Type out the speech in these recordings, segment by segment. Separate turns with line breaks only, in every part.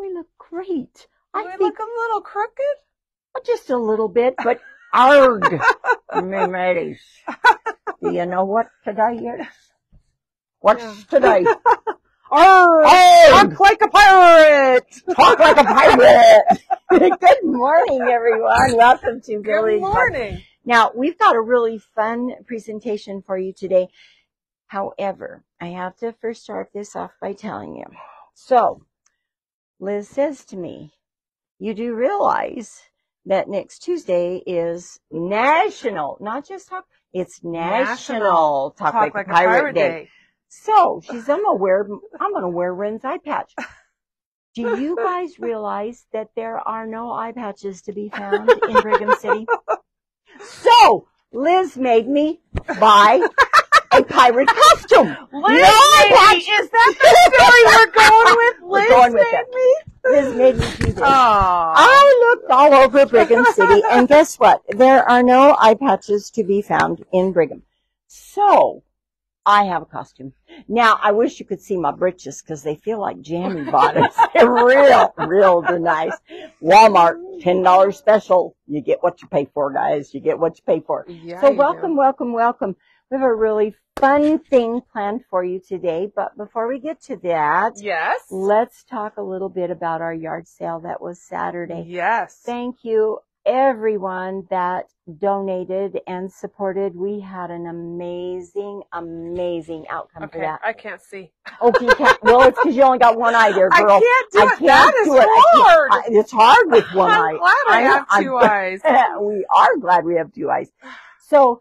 We look great.
Do we look a little crooked?
Just a little bit, but arg, me mateys. Do you know what today is? What's today?
Arg! Talk like a pirate!
Talk like a pirate! Good morning, everyone. Welcome to Village.
Good morning.
Now, we've got a really fun presentation for you today. However, I have to first start this off by telling you. So, Liz says to me, you do realize that next Tuesday is National, not just Talk, it's National Talk Like a Pirate Day. So, I'm gonna wear Ren's eye patch. Do you guys realize that there are no eye patches to be found in Brigham City? So, Liz made me buy a pirate costume.
Liz is that the story we're going with? Liz made me?
Liz made me do this.
Aww.
I looked all over Brigham City, and guess what? There are no eye patches to be found in Brigham. So, I have a costume. Now, I wish you could see my britches because they feel like jammy bottoms. They're real nice. Walmart, $10 special. You get what you pay for, guys. You get what you pay for.
Yeah,
so welcome. We have a really fun thing planned for you today. But before we get to that,
yes,
let's talk a little bit about our yard sale that was Saturday.
Yes.
Thank you, everyone that donated and supported. We had an amazing outcome for that.
I can't see.
Okay, you can't. Well, it's because you only got one eye there, girl.
I can't do it. That is hard.
It's hard with one eye.
I'm glad I have two eyes.
We are glad we have two eyes. So,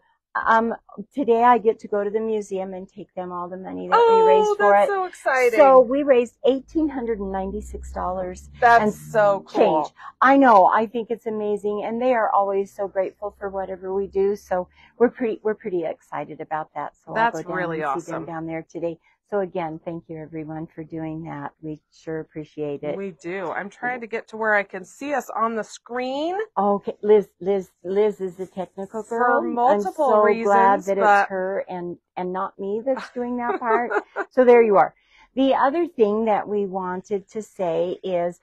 today I get to go to the museum and take them all the money that we raised for it.
That's so exciting.
So we raised $1,896.
That's so cool.
Change. I know. I think it's amazing, and they are always so grateful for whatever we do. So we're pretty excited about that. So
that's
I'll go down
really
and see them
awesome.
down there today. So again, thank you everyone for doing that. We sure appreciate it.
We do. I'm trying to get to where I can see us on the screen.
Okay, Liz is the technical girl.
For multiple
I'm so
reasons,
glad that it's her and not me that's doing that part. So there you are. The other thing that we wanted to say is,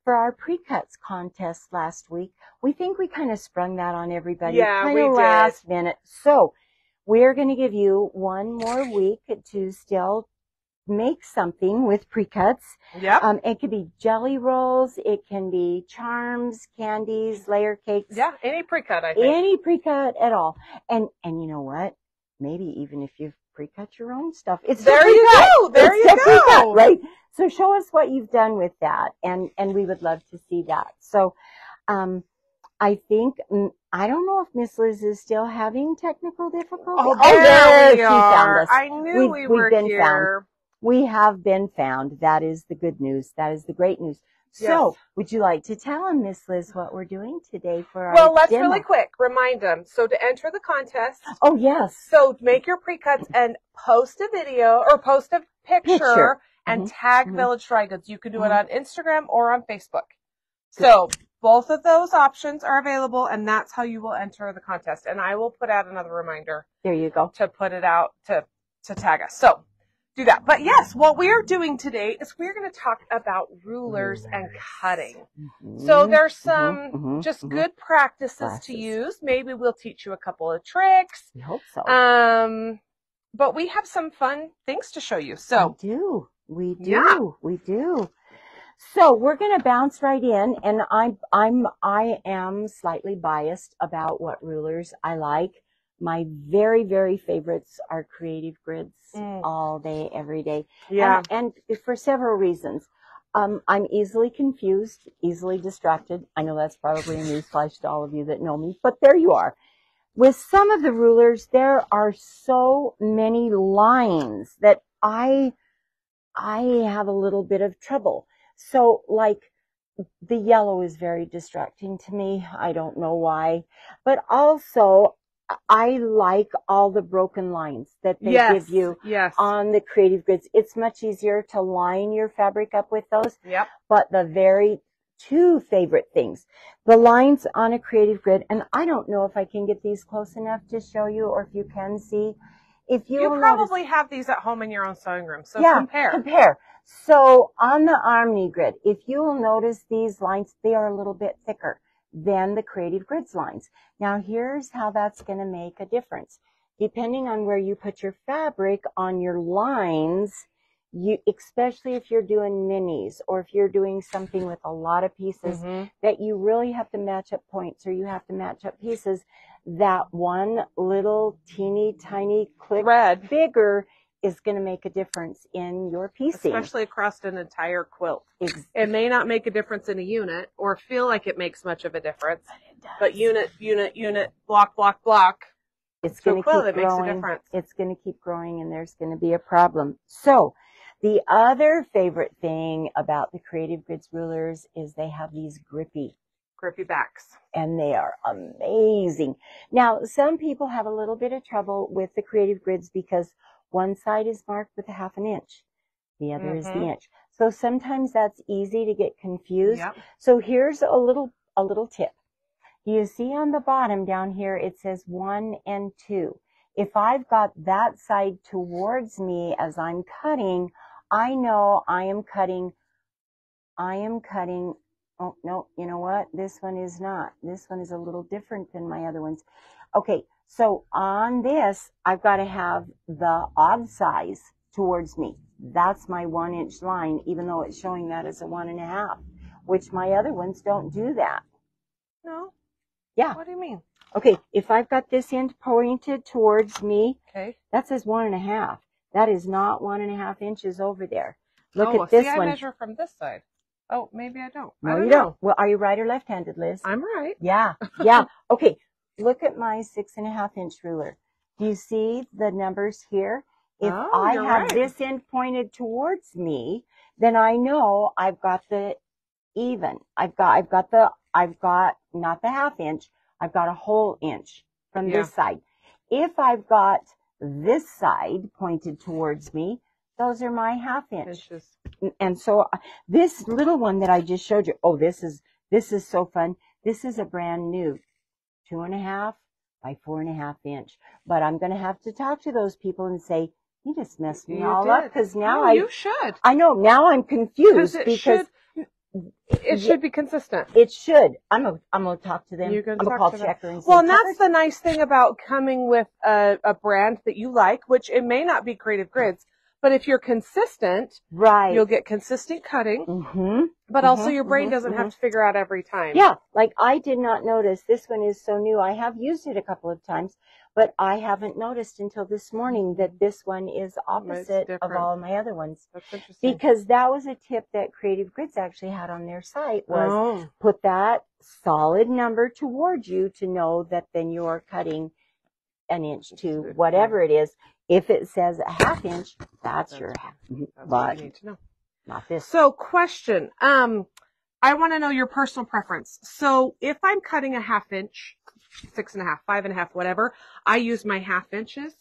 for our pre-cuts contest last week, we think we kind of sprung that on everybody.
Yeah, we did.
Last minute. So we're going to give you one more week to still make something with pre-cuts.
Yep.
It could be jelly rolls. It can be charms, candies, layer cakes.
Yeah, any pre-cut, I think.
Any pre-cut at all. And you know what? Maybe even if you've pre-cut your own stuff. It's
there you go. There you go.
Pre-cut, right? So show us what you've done with that. And we would love to see that. So, I think, I don't know if Miss Liz is still having technical difficulties.
Oh, there we are.
She found us.
I knew we were here.
Found. We have been found. That is the good news. That is the great news.
Yes.
So, would you like to tell them, Miss Liz, what we're doing today for our
Well, let's
demo?
really quick remind them. So to enter the contest.
Oh, yes.
So make your pre-cuts and post a video or post a picture and tag Village Dry Goods. You can do it on Instagram or on Facebook. So both of those options are available, and that's how you will enter the contest. And I will put out another reminder.
There you go.
To put it out to tag us. So do that. But yes, what we're doing today is we're going to talk about rulers and cutting. So there's some good practices to use. Maybe we'll teach you a couple of tricks.
We hope so.
But we have some fun things to show you. So
we do. So we're going to bounce right in, and I am slightly biased about what rulers I like. My very, very favorites are creative grids all day, every day.
Yeah.
And for several reasons. I'm easily confused, easily distracted. I know that's probably a newsflash to all of you that know me, but there you are. With some of the rulers, there are so many lines that I have a little bit of trouble. So, like, the yellow is very distracting to me. I don't know why. But also, I like all the broken lines that they give you on the creative grids. It's much easier to line your fabric up with those.
Yep.
But the two favorite things, the lines on a creative grid, and I don't know if I can get these close enough to show you, or if you can see. If you
probably have these at home in your own sewing room, so compare.
So on the Omni Grid, if you will notice these lines, they are a little bit thicker than the Creative Grids lines. Now here's how that's going to make a difference. Depending on where you put your fabric on your lines, especially if you're doing minis or if you're doing something with a lot of pieces that you really have to match up points or you have to match up pieces, that one little teeny tiny click
thread
bigger is going to make a difference in your piecing.
Especially across an entire quilt. It may not make a difference in a unit or feel like it makes much of a difference, but unit, block, block, block.
It's going to keep growing. It's going to keep growing and there's going to be a problem. So the other favorite thing about the Creative Grids rulers is they have these grippy
backs.
And they are amazing. Now, some people have a little bit of trouble with the Creative Grids because one side is marked with a 1/2 inch. The other is the inch. So sometimes that's easy to get confused. Yep. So here's a little tip. You see on the bottom down here, it says 1 and 2. If I've got that side towards me as I'm cutting, I know I am cutting, oh, no, you know what? This one is not. This one is a little different than my other ones. Okay, so on this, I've got to have the odd size towards me. That's my 1 inch line, even though it's showing that as a 1.5, which my other ones don't do that.
No.
Yeah.
What do you mean?
Okay, if I've got this end pointed towards me,
okay,
that says 1.5. That is not 1.5 inches over there. Look at this
one.
one.
I measure from this side. Oh, maybe I don't.
No, you don't. Well, are you right or left-handed, Liz?
I'm right.
Yeah, yeah. Okay, look at my 6.5 inch ruler. Do you see the numbers here? If I have this end pointed towards me, then I know I've got the even. I've got not the 1/2 inch. I've got a whole inch from this side. If I've got this side pointed towards me, those are my 1/2 inch. And so this little one that I just showed you, oh, this is so fun. This is a brand new 2.5 by 4.5 inch. But I'm going to have to talk to those people and say, you just messed me all up because now
you should.
I know now I'm confused because
it should be consistent.
It should. I'm gonna talk to them. I'm gonna call Checker and say,
well, and that's the nice thing about coming with a brand that you like, which it may not be Creative Grids, but if you're consistent,
right,
you'll get consistent cutting. But also your brain doesn't have to figure out every time.
Yeah, like I did not notice. This one is so new. I have used it a couple of times, but I haven't noticed until this morning that this one is opposite of all my other ones.
That's interesting.
Because that was a tip that Creative Grids actually had on their site was put that solid number towards you to know that then you're cutting an inch to whatever it is. If it says a 1/2 inch, that's your half.
That's what you need to know.
Not this.
So question, I want to know your personal preference. So if I'm cutting a 1/2 inch, 6.5, 5.5, whatever, I use my 1/2 inches.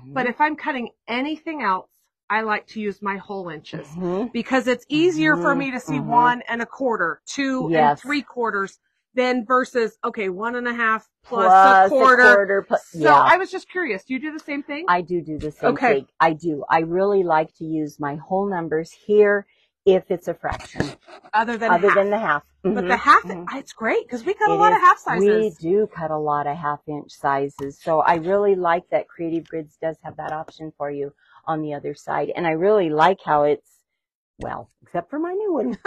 But if I'm cutting anything else, I like to use my whole inches because it's easier for me to see 1 1/4, 2 3/4 than versus, 1.5 plus a quarter. So I was just curious. Do you do the same thing?
I do the same thing. I do. I really like to use my whole numbers here if it's a fraction.
Other than
the half.
But the half, it's great because we cut a lot of half sizes.
We do cut a lot of 1/2 inch sizes. So I really like that Creative Grids does have that option for you on the other side. And I really like how it's, well, except for my new one.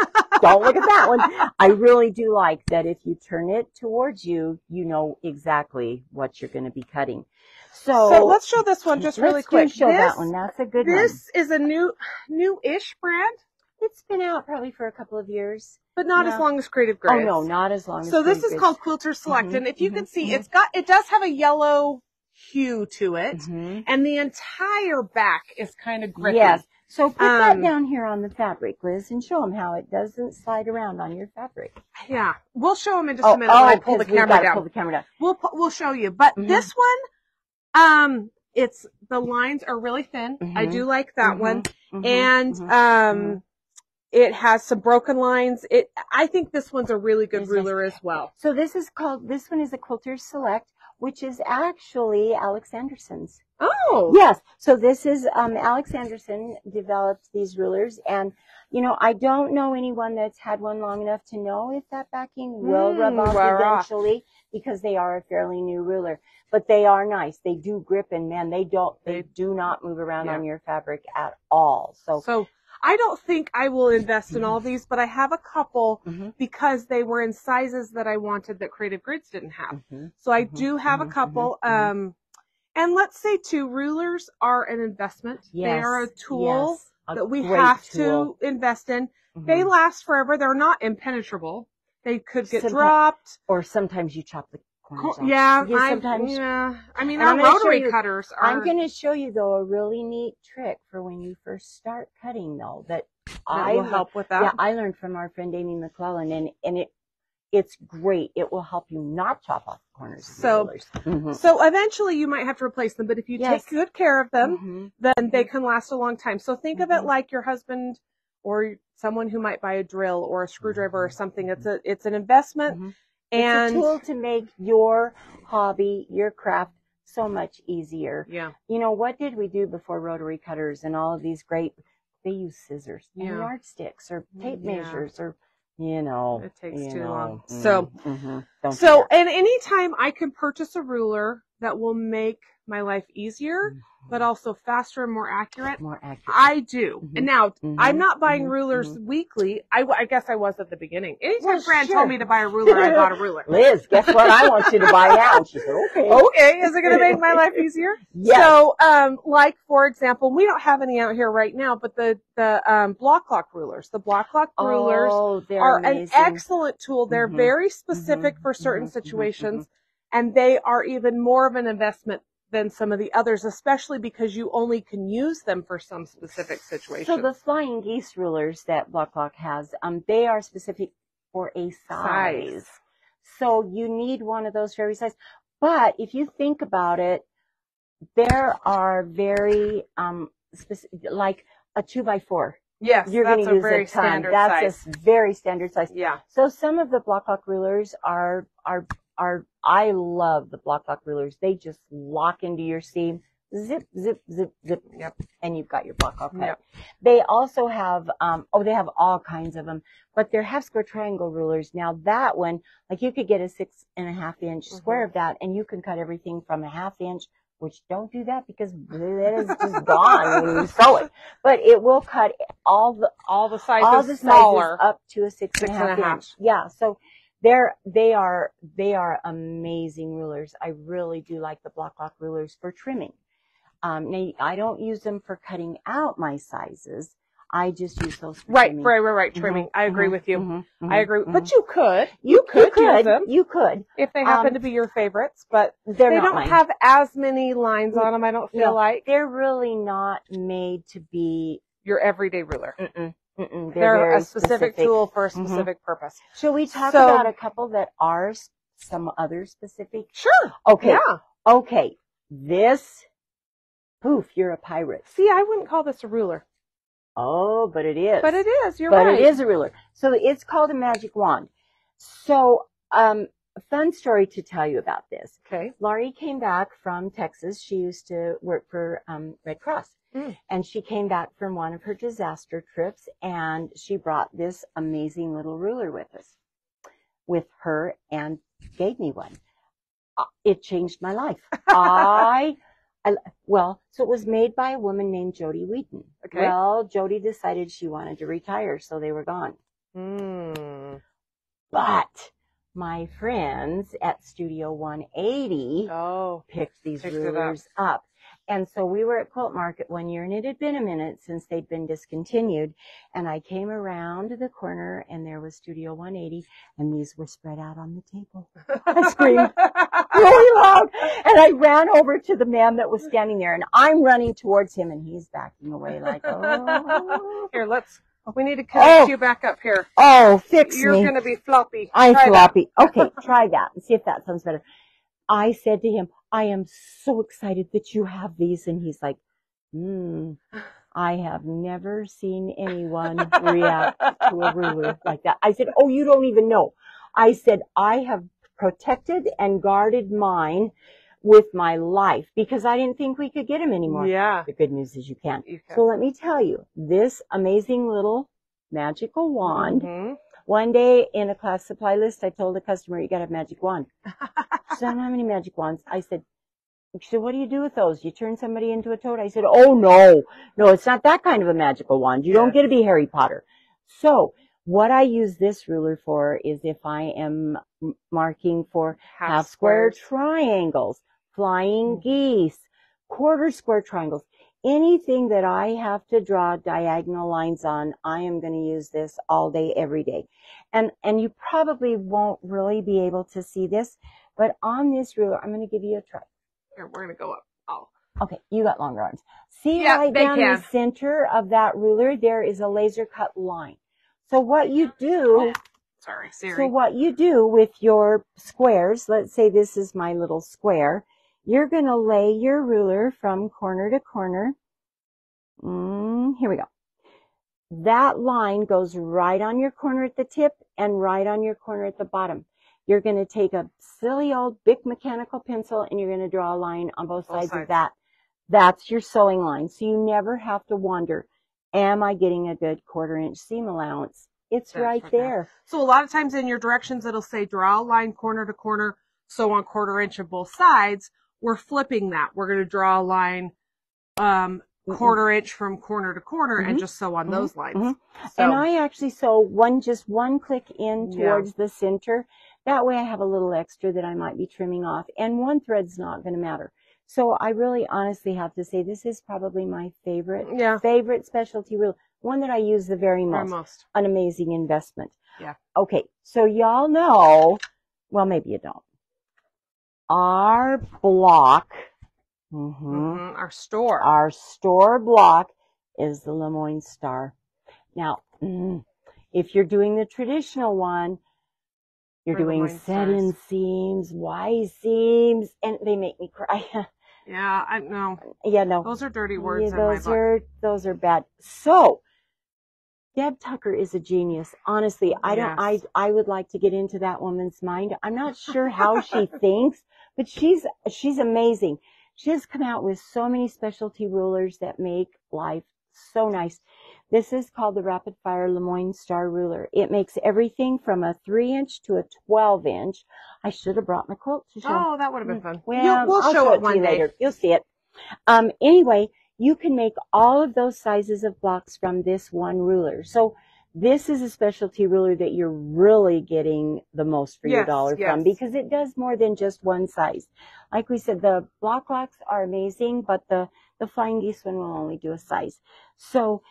Don't look at that one. I really do like that if you turn it towards you, you know exactly what you're going to be cutting. So
let's show this one just really quick.
Show that one. That's a good one.
This is a new-ish brand.
It's been out probably for a couple of years.
But not as long as Creative Grids.
Oh, no, not as long as
So this is called Quilter Select. And if you can see, it does have a yellow hue to it. And the entire back is kind of grippy.
Yes. So put that down here on the fabric, Liz, and show them how it doesn't slide around on your fabric.
Yeah. We'll show them in just a minute when I pull the camera down.
Pull the camera down.
We'll show you. But this one, the lines are really thin. I do like that one. And it has some broken lines. I think this one's a really good ruler as well.
So this one is a Quilter Select, which is actually Alex Anderson's.
Oh.
Yes. So this is, Alex Anderson developed these rulers, and You know, I don't know anyone that's had one long enough to know if that backing will rub off eventually, because they are a fairly new ruler. But they are nice. They do grip, and man, they do not move around on your fabric at all. So
I don't think I will invest in all these, but I have a couple because they were in sizes that I wanted that Creative Grids didn't have. So I do have a couple. And let's say too, rulers are an investment. They are a tool that we have to invest in. They last forever. They're not impenetrable. They could get dropped.
Or sometimes you chop the corners off.
I mean, our rotary cutters are...
I'm going to show you, though, a really neat trick for when you first start cutting, though, that
will help with that.
Yeah, I learned from our friend Amy McClellan, and it's great. It will help you not chop off the corners of the rulers.
So eventually you might have to replace them, but if you take good care of them, then they can last a long time. So think of it like your husband or someone who might buy a drill or a screwdriver or something. It's an investment. And
it's a tool to make your hobby, your craft, so much easier.
Yeah.
You know, what did we do before rotary cutters and all of these great, they use scissors and yardsticks or tape measures or, you know.
It takes too long. So and anytime I can purchase a ruler that will make my life easier, but also faster and more accurate, I do. And now, I'm not buying rulers weekly. I guess I was at the beginning. Anytime Fran told me to buy a ruler, I bought a ruler.
Liz, guess what I want you to buy now? And she said, okay.
Okay, is it going to make my life easier?
Yes.
So, like, for example, we don't have any out here right now, but the block lock rulers. The block lock rulers are an excellent tool. They're very specific for certain situations, and they are even more of an investment than some of the others, especially because you only can use them for some specific situation.
So the flying geese rulers that Block Lock has, they are specific for a size. So you need one of those for every size. But if you think about it, there are very specific, like a 2x4.
Yes,
you're going to use
very
a ton.
Standard
that's
size.
A very standard size.
Yeah.
So some of the Block Lock rulers are I love the Block Lock rulers. They just lock into your seam, zip, zip, zip, zip, and you've got your Block Lock cut. They also have, they have all kinds of them, but they're half square triangle rulers. Now that one, like you could get a 6.5 inch square of that, and you can cut everything from a 1/2 inch, which don't do that because that is just gone when you sew it. But it will cut all the sizes
smaller
up to a 6.5 inch. Yeah, so they are amazing rulers. I really do like the Block Lock rulers for trimming. Now I don't use them for cutting out my sizes. I just use those for trimming.
Right. Trimming. I agree with you. I agree. But you could use them.
You could.
If they happen to be your favorites, but they don't have as many lines on them, I don't feel like.
They're really not made to be
your everyday ruler.
They're
a specific tool for a specific purpose.
Shall we talk about a couple that are some other specific?
Sure.
Okay.
Yeah.
Okay. This, poof, you're a pirate.
See, I wouldn't call this a ruler.
Oh, but it is.
But it is. You're right.
But it is a ruler. So it's called a magic wand. So, a fun story to tell you about this.
Okay.
Laurie came back from Texas. She used to work for Red Cross. And she came back from one of her disaster trips, and she brought this amazing little ruler with her and gave me one. It changed my life. So it was made by a woman named Jody Wheaton. Okay. Well, Jody decided she wanted to retire, so they were gone. But my friends at Studio 180 picked these rulers up. And so we were at Quilt Market one year, and it had been a minute since they'd been discontinued. And I came around the corner, and there was Studio 180, and these were spread out on the table. I screamed really loud, and I ran over to the man that was standing there, and I'm running towards him, and he's backing away like, oh.
Here, we need to connect you back up here.
Oh, fix
You're
me.
You're going to be floppy.
I'm floppy. Okay, try that and see if that sounds better. I said to him, I am so excited that you have these. And he's like, I have never seen anyone react to a ruler like that. I said, oh, you don't even know. I said, I have protected and guarded mine with my life because I didn't think we could get them anymore.
Yeah.
The good news is you can. So let me tell you, this amazing little magical wand. One day in a class supply list, I told a customer, you got to have a magic wand. She said, I don't have any magic wands. I said, what do you do with those? You turn somebody into a toad? I said, oh, no, it's not that kind of a magical wand. You don't get to be Harry Potter. So what I use this ruler for is if I am marking for half square triangles, flying geese, quarter square triangles, anything that I have to draw diagonal lines on, I am going to use this all day, every day. And you probably won't really be able to see this, but on this ruler, I'm going to give you a try.
Here, we're going to go up. Oh.
Okay, you got longer arms. See right down the center of that ruler, there is a laser cut line. So what you do,
sorry, Siri.
So what you do with your squares, let's say this is my little square, you're going to lay your ruler from corner to corner. Here we go. That line goes right on your corner at the tip and right on your corner at the bottom. You're going to take a silly old big mechanical pencil and you're going to draw a line on both sides of that. That's your sewing line. So you never have to wonder, am I getting a good 1/4 inch seam allowance? It's right there.
So a lot of times in your directions, it'll say draw a line corner to corner, sew on 1/4 inch of both sides. We're flipping that. We're going to draw a line 1/4 inch from corner to corner and just sew on those lines. So,
and I actually sew just one click in towards the center. That way I have a little extra that I might be trimming off, and one thread's not going to matter. So I really honestly have to say this is probably my favorite specialty ruler, one that I use the very most. An amazing investment.
Yeah.
Okay, so y'all know, well, maybe you don't. Our block,
our
store block is the Lemoyne Star. Now, if you're doing the traditional one, you're doing set-in seams, Y seams, and they make me cry.
Yeah, I know.
Yeah, no.
Those are dirty words in my book.
Those are bad. So, Deb Tucker is a genius. Honestly, I would like to get into that woman's mind. I'm not sure how she thinks, but she's amazing. She has come out with so many specialty rulers that make life so nice. This is called the Rapid Fire Lemoyne Star Ruler. It makes everything from a 3-inch to a 12-inch. I should have brought my quilt to show.
Oh, that would have been fun.
Well,
we'll show it one day.
Later. You'll see it. Anyway, you can make all of those sizes of blocks from this one ruler. So this is a specialty ruler that you're really getting the most for your dollar from, because it does more than just one size. Like we said, the block locks are amazing, but the Flying Geese one will only do a size. So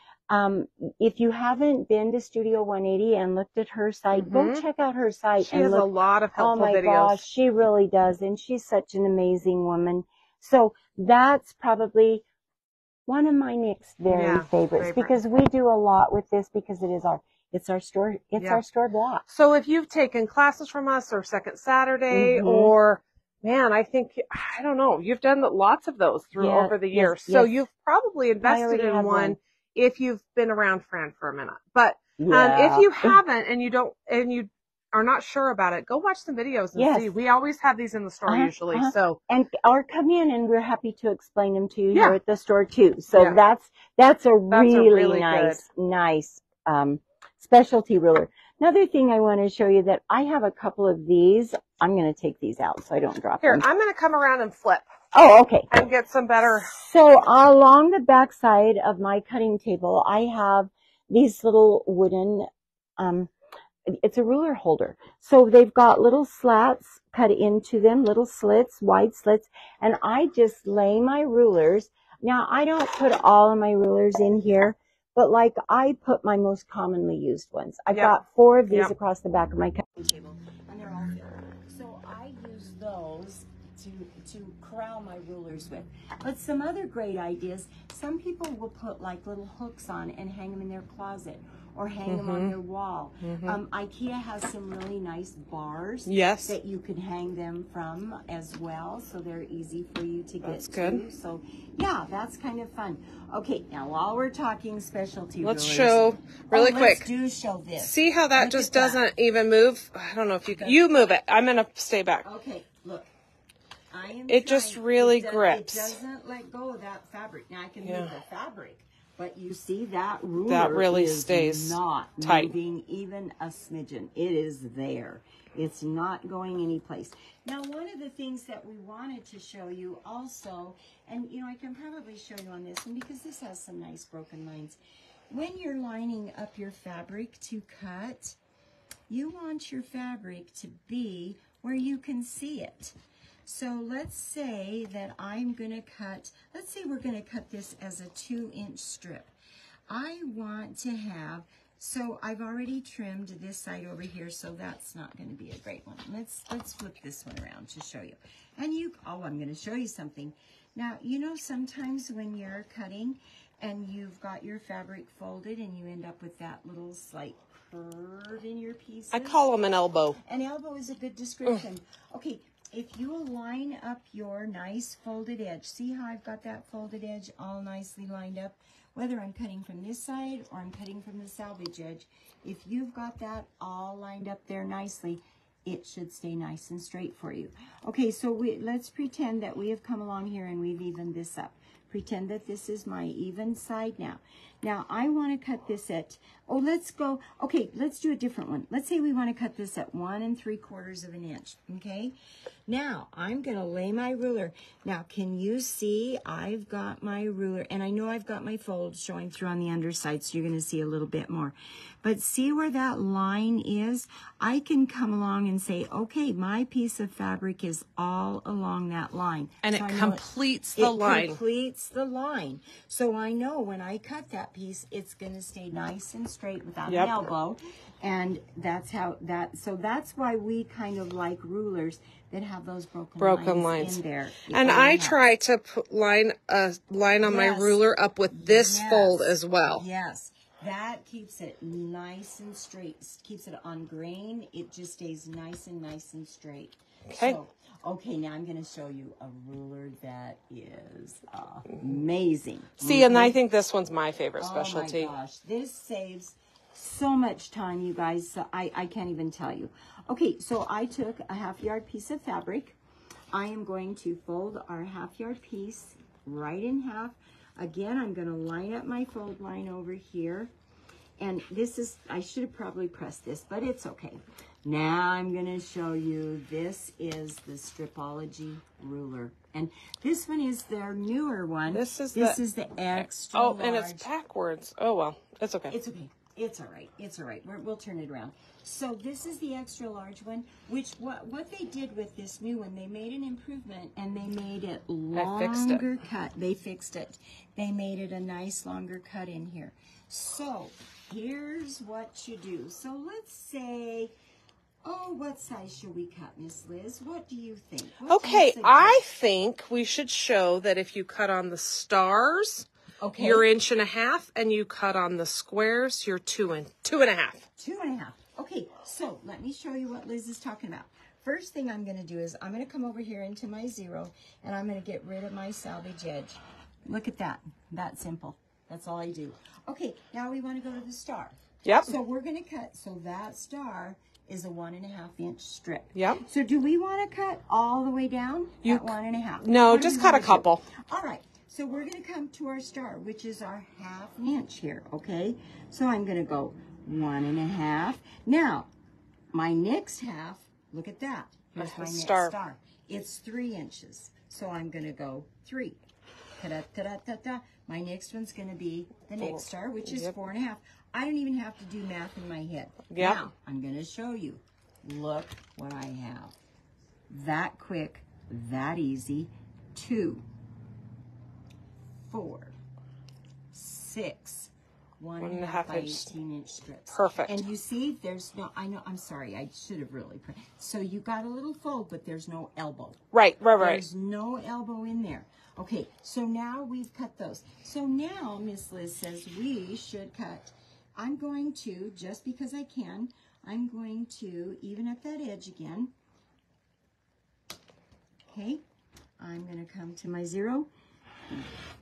if you haven't been to Studio 180 and looked at her site, go check out her site.
She has a lot of helpful videos.
Oh my gosh, she really does, and she's such an amazing woman. So that's probably one of my next very favorites, because we do a lot with this, because it's our store block.
So if you've taken classes from us, or Second Saturday, or I don't know, you've done lots of those over the years. So you've probably invested in one if you've been around Fran for a minute. But if you haven't and you are not sure about it, go watch some videos and see. We always have these in the store usually. So
or come in and we're happy to explain them to you here at the store too. So that's a really nice specialty ruler. Another thing I want to show you, that I have a couple of these. I'm going to take these out so I don't drop them.
Here, I'm going to come around and flip.
Oh, okay.
And get some better.
So along the back side of my cutting table, I have these little wooden, it's a ruler holder. So they've got little slats cut into them, little slits, wide slits, and I just lay my rulers. Now, I don't put all of my rulers in here, but like I put my most commonly used ones. I've got 4 of these across the back of my cutting table, and they're all filled. So I use those to corral my rulers with. But some other great ideas, some people will put like little hooks on and hang them in their closet, or hang them on their wall. IKEA has some really nice bars that you can hang them from as well, so they're easy for you to get to. So yeah, that's kind of fun. Okay, now while we're talking specialty rulers,
let's show really quick.
Let's show this.
See how that just doesn't even move? I don't know if you move it. I'm going to stay back.
Okay, look.
It just really grips.
It doesn't let go of that fabric. Now I can move the fabric, But you see that ruler
that really
is
stays
not
tight.
moving even a smidgen. It is there. It's not going anyplace. Now, one of the things that we wanted to show you also, and you know, I can probably show you on this one because this has some nice broken lines. When you're lining up your fabric to cut, you want your fabric to be where you can see it. So let's say that I'm going to cut, let's say we're going to cut this as a 2-inch strip. I want to have, so I've already trimmed this side over here, so that's not going to be a great one. Let's flip this one around to show you. And I'm going to show you something. Now, you know, sometimes when you're cutting and you've got your fabric folded and you end up with that little slight curve in your pieces.
I call them an elbow.
An elbow is a good description. Okay. If you line up your nice folded edge, see how I've got that folded edge all nicely lined up? Whether I'm cutting from this side or I'm cutting from the salvage edge, if you've got that all lined up there nicely, it should stay nice and straight for you. Okay, so let's pretend that we have come along here and we've evened this up. Pretend that this is my even side now. Now, I want to cut this at, let's do a different one. Let's say we want to cut this at 1 3/4 of an inch, okay? Now, I'm going to lay my ruler. Now, can you see I've got my ruler, and I know I've got my folds showing through on the underside, so you're going to see a little bit more. But see where that line is? I can come along and say, okay, my piece of fabric is all along that line.
And so it completes the line.
It completes the line. So I know when I cut that piece, it's going to stay nice and straight without an elbow. And that's so that's why we kind of like rulers that have those broken lines in there.
And I try to line a line on my ruler up with this fold as well.
Yes. That keeps it nice and straight. Keeps it on grain. It just stays nice and straight.
Okay.
So, okay, now I'm going to show you a ruler that is amazing.
See, and I think this one's my favorite specialty.
Oh my gosh, this saves so much time, you guys. So I can't even tell you. Okay, so I took a 1/2 yard piece of fabric. I am going to fold our 1/2 yard piece right in half. Again, I'm going to line up my fold line over here. And this is, I should have probably pressed this, but it's okay. Now I'm going to show you, this is the Stripology ruler. And this one is their newer one. This is the extra large.
And it's backwards. Oh, well, it's okay.
It's okay. It's all right. It's all right. We'll turn it around. So this is the extra large one, which what they did with this new one, they made an improvement and they made it longer cut. They fixed it. They made it a nice longer cut in here. So here's what you do. So let's say, what size should we cut, Miss Liz? What do you think?
Okay, I think we should show that if you cut on the stars, you're 1.5 inches, and you cut on the squares, you're 2.5.
2.5. Okay, so let me show you what Liz is talking about. First thing I'm going to do is I'm going to come over here into my 0, and I'm going to get rid of my salvage edge. Look at that. That's simple. That's all I do. Okay, now we want to go to the star.
Yep.
So we're going to cut, so that star is a 1.5 inch strip.
Yep.
So do we want to cut all the way down at 1.5?
No, just cut a couple.
All right. So we're going to come to our star, which is our 1/2 inch here, okay? So I'm going to go 1.5. Now, my next half, look at that. Here's my next star. It's 3 inches. So I'm going to go 3. Ta-da-ta-da-ta-ta. My next one's going to be the next star, which is 4.5. I don't even have to do math in my head.
Yep.
Now, I'm going to show you. Look what I have. That quick, that easy. 2, 4, 6, 1.5 by 18-inch strips.
Perfect.
And you see, there's no, I'm sorry, I should have really put, so you got a little fold, but there's no elbow.
Right.
There's no elbow in there. Okay, so now we've cut those. So now, Miss Liz says we should cut. I'm going to, just because I can, I'm going to even up that edge again. Okay, I'm going to come to my 0,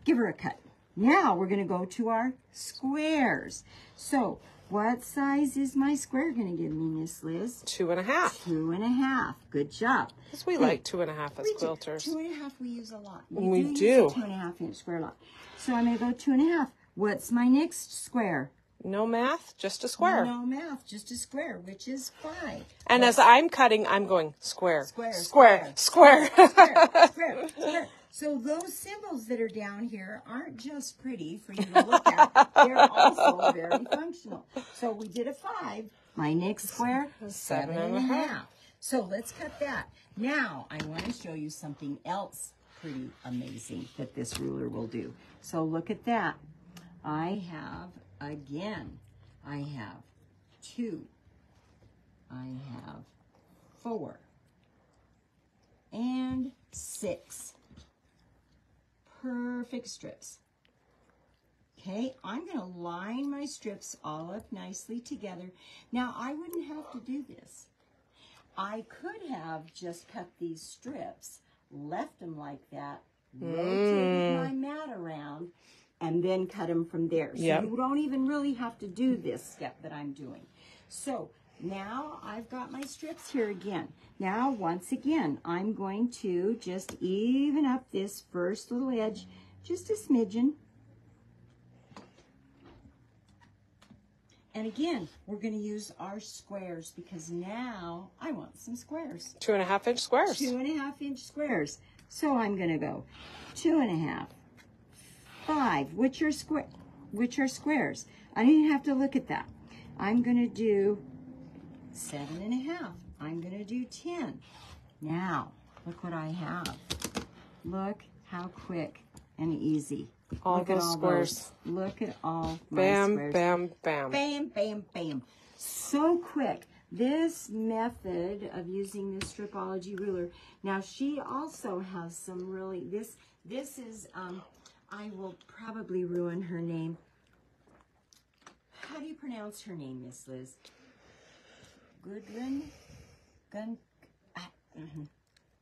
give her a cut. Now we're going to go to our squares. So what size is my square going to give me, Miss Liz?
2.5.
2.5. Good job.
Because we like 2.5 as quilters.
2.5 we use a lot.
We do.
Use a 2.5 inch square a lot. So I'm going to go 2.5. What's my next square?
No math, just a square.
No math, just a square, which is 5.
And as I'm cutting, I'm going square,
Square,
square, square.
square, square. So those symbols that are down here aren't just pretty for you to look at. They're also very functional. So we did a 5. My next square, 7.5. So let's cut that. Now I want to show you something else pretty amazing that this ruler will do. So look at that. I have 2. I have 4. And 6. Perfect strips. Okay, I'm going to line my strips all up nicely together. Now, I wouldn't have to do this. I could have just cut these strips, left them like that, rotated my mat around, and then cut them from there. So you don't even really have to do this step that I'm doing. So now I've got my strips here again. Now, once again, I'm going to just even up this first little edge just a smidgen. And again, we're going to use our squares because now I want some squares.
2.5-inch squares.
2.5-inch squares. So I'm going to go 2.5, 5, which are squares. I don't even have to look at that. I'm going to do 7.5. I'm going to do 10. Now, look what I have. Look how quick and easy.
All those squares.
Look at all my
bam,
squares.
bam, bam.
Bam, bam, bam. So quick. This method of using this stripology ruler. Now, she also has some really, this is, I will probably ruin her name. How do you pronounce her name, Miss Liz?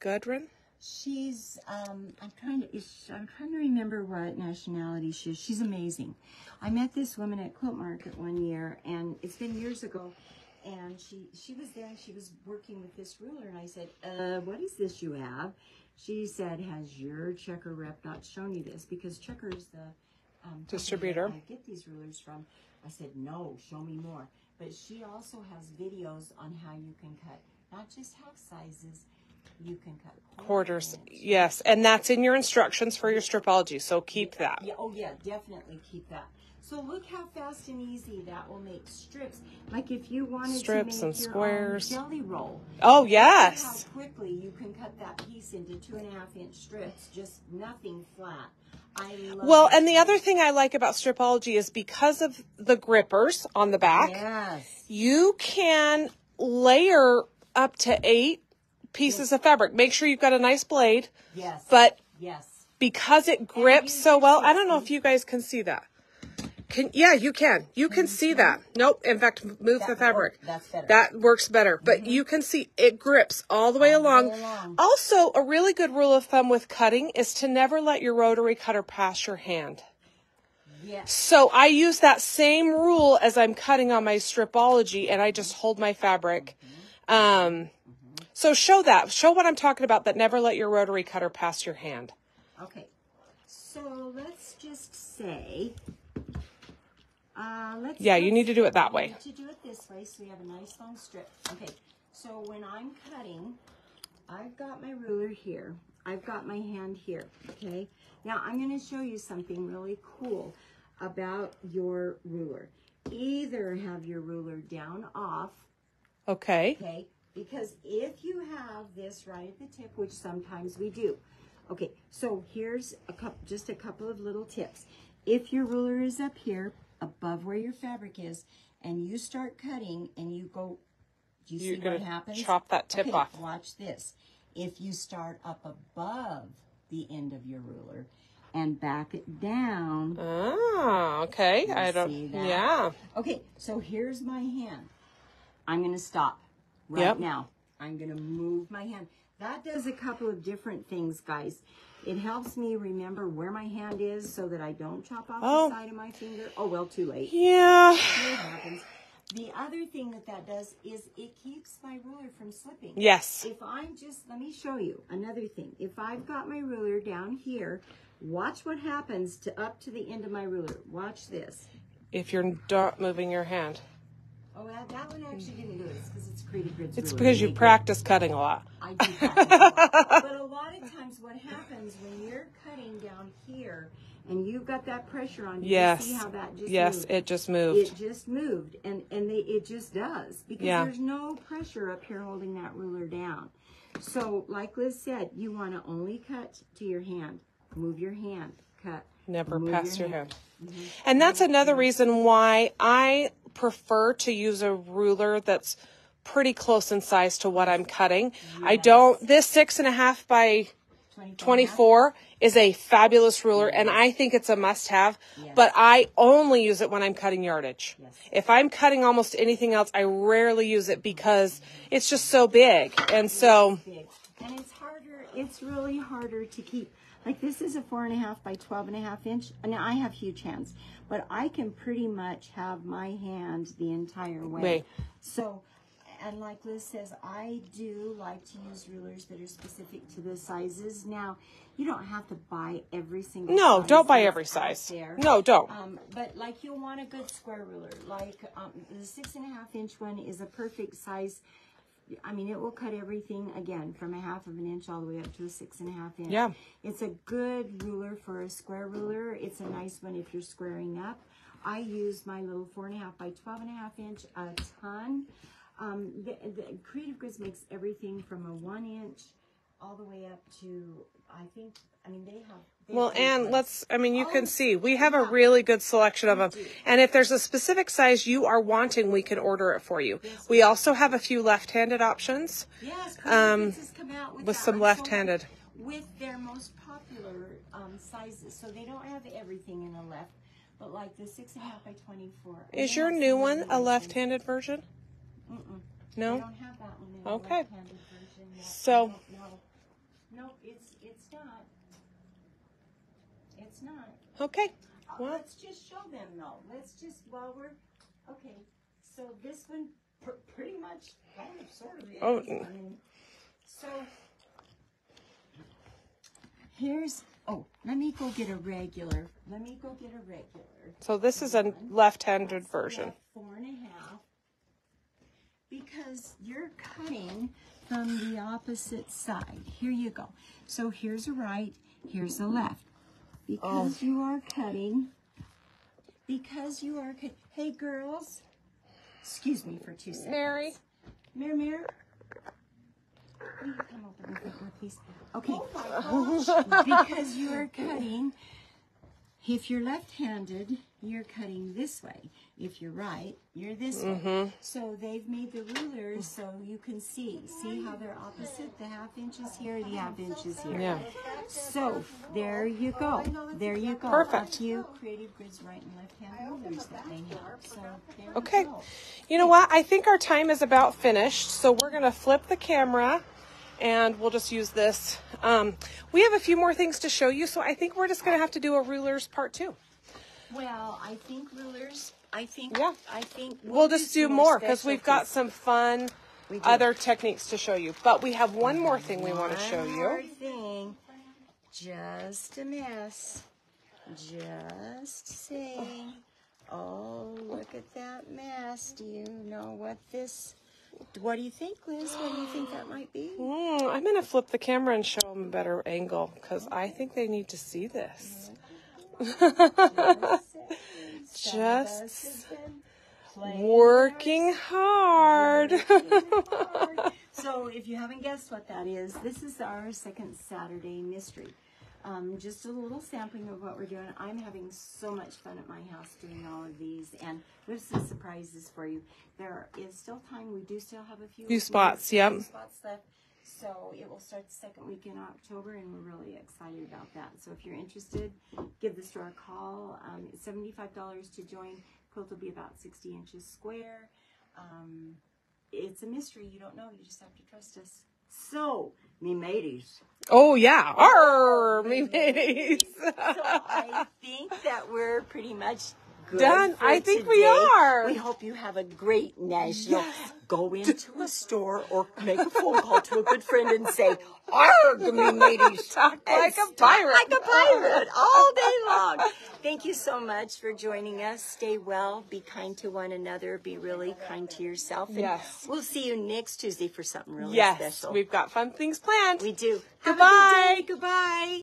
Gudrun?
She's, I'm trying to remember what nationality she is. She's amazing. I met this woman at Quilt Market one year, and it's been years ago, and she was there, and she was working with this ruler, and I said, what is this you have? She said, has your Checker rep not shown you this? Because Checker's the
distributor
I get these rulers from. I said, no, show me more. But she also has videos on how you can cut, not just house sizes, you can cut
quarters. Yes, and that's in your instructions for your stripology, so keep that.
Yeah, oh yeah, definitely keep that. So look how fast and easy that will make strips. Like if you wanted
strips
to make
and
your
squares.
own jelly roll.
Oh yes.
Look how quickly you can cut that piece into 2.5-inch strips, just nothing flat. I love
well,
it.
and the other thing I like about stripology is because of the grippers on the back,
yes,
you can layer up to 8 pieces of fabric. Make sure you've got a nice blade.
Yes.
But
yes,
because it grips so well, I don't know if you guys can see that. Yeah, you can. You can see that. Nope. In fact, move the fabric.
That's better.
That works better. But you can see it grips all the way along. Also, a really good rule of thumb with cutting is to never let your rotary cutter pass your hand.
Yes.
So I use that same rule as I'm cutting on my stripology, and I just hold my fabric. So show that. Show what I'm talking about, that never let your rotary cutter pass your hand.
Okay. So let's just say...
you need to do it that way.
To do it this way, so we have a nice long strip. Okay, so when I'm cutting, I've got my ruler here. I've got my hand here, okay? Now, I'm going to show you something really cool about your ruler. Either have your ruler down off.
Okay.
Okay, because if you have this right at the tip, which sometimes we do. Okay, so here's just a couple of little tips. If your ruler is up here, above where your fabric is, and you start cutting and you go, do you see what happens?
Chop that tip off.
Watch this. If you start up above the end of your ruler and back it down.
Oh, okay. I don't
see that?
Yeah.
Okay, so here's my hand. I'm going to stop right now. I'm going to move my hand. That does a couple of different things, guys. It helps me remember where my hand is so that I don't chop off the side of my finger. Oh, well, too late.
Yeah.
It happens. The other thing that does is it keeps my ruler from slipping.
Yes.
If I'm just, let me show you another thing. If I've got my ruler down here, watch what happens up to the end of my ruler. Watch this.
If you're not moving your hand.
Oh, that one actually didn't do it. It's because it's Creative Grids
It's
ruler.
because you practice cutting a lot.
I do practice a lot. But a lot of times what happens when you're cutting down here and you've got that pressure on, you see how that just moved?
It just moved.
It just moved, and it just does, because there's no pressure up here holding that ruler down. So, like Liz said, you want to only cut to your hand. Move your hand, cut.
Never pass your hand.
Mm-hmm.
And that's another reason why I prefer to use a ruler that's pretty close in size to what I'm cutting. Yes. This 6.5 by 24 is a fabulous ruler, and I think it's a must-have, but I only use it when I'm cutting yardage. Yes. If I'm cutting almost anything else, I rarely use it because it's just so big. And so...
And it's really harder to keep. Like, this is a 4.5 by 12.5 inch. Now, I have huge hands, but I can pretty much have my hand the entire way. So... And like Liz says, I do like to use rulers that are specific to the sizes. Now, you don't have to buy every single size.
No, don't buy every size.
There.
No, don't.
But like, you'll want a good square ruler. Like the 6.5 inch one is a perfect size. I mean, it will cut everything, again, from 1/2 of an inch all the way up to a 6.5 inch.
Yeah. It's
a good ruler for a square ruler. It's a nice one if you're squaring up. I use my little 4.5 by 12.5 inch a ton. The Creative Grids makes everything from a 1 inch all the way up to, they have.
Well, and you can see, we have a really good selection of them. And if there's a specific size you are wanting, we can order it for you. Yes, we also have a few left-handed options.
Yes, Creative Grids has come out with
some left-handed.
With their most popular sizes. So they don't have everything in the left, but like the 6.5 by 24.
Is your new one a left-handed version? No?
I don't have that one in the left-handed version yet.
So.
No, it's not. It's not.
Okay. Well.
Let's just show them, though. Okay. So this one pretty much kind of sort of is. So here's, let me go get a regular.
So this is a left-handed version.
4.5. Because you're cutting from the opposite side. Here you go. So here's a right, here's a left. Because you are cutting. Hey, girls. Excuse me for 2 seconds.
Mary.
Mary. Will you come over and pick her, please? Okay. Oh my gosh. Because you are cutting. If you're left-handed, you're cutting this way. If you're right, you're this way. So they've made the rulers so you can see how they're opposite. The 1/2 inches here, the 1/2 inches here.
Yeah.
So there you go.
Perfect.
A few Creative Grids right and left-hand rulers that they have. So
okay. You know what? I think our time is about finished. So we're going to flip the camera. And we'll just use this. We have a few more things to show you, so I think we're just going to have to do a rulers part 2.
Well, I think rulers,
we'll just do more because we've got some fun other techniques to show you. But we have one more thing we want to show you.
One more thing. Just a mess. Just saying. Oh, look at that mess. Do you know what do you think, Liz? What do you think that might be?
I'm going to flip the camera and show them a better angle because I think they need to see this. Just working hard.
So if you haven't guessed what that is, this is our second Saturday mystery. Just a little sampling of what we're doing. I'm having so much fun at my house doing all of these, and we have some surprises for you. There is still time. We do still have a few
spots, yep.
Spots left. So it will start the second week in October, and we're really excited about that. So if you're interested, give the store a call. It's $75 to join. Quilt will be about 60 inches square. It's a mystery. You don't know. You just have to trust us. So, me mateys.
Oh, yeah. Arr, me mateys.
So I think that we're pretty much
Done. I think we are.
We hope you have a great national. Yes. Go into a store or make a phone call to a good friend and say, "Arg, me mateys."
Talk like a pirate.
Like a pirate all day long. Thank you so much for joining us. Stay well. Be kind to one another. Be really kind to yourself. And
yes.
We'll see you next Tuesday for something really
special.
Yes.
We've got fun things planned.
We do.
Goodbye.
Goodbye.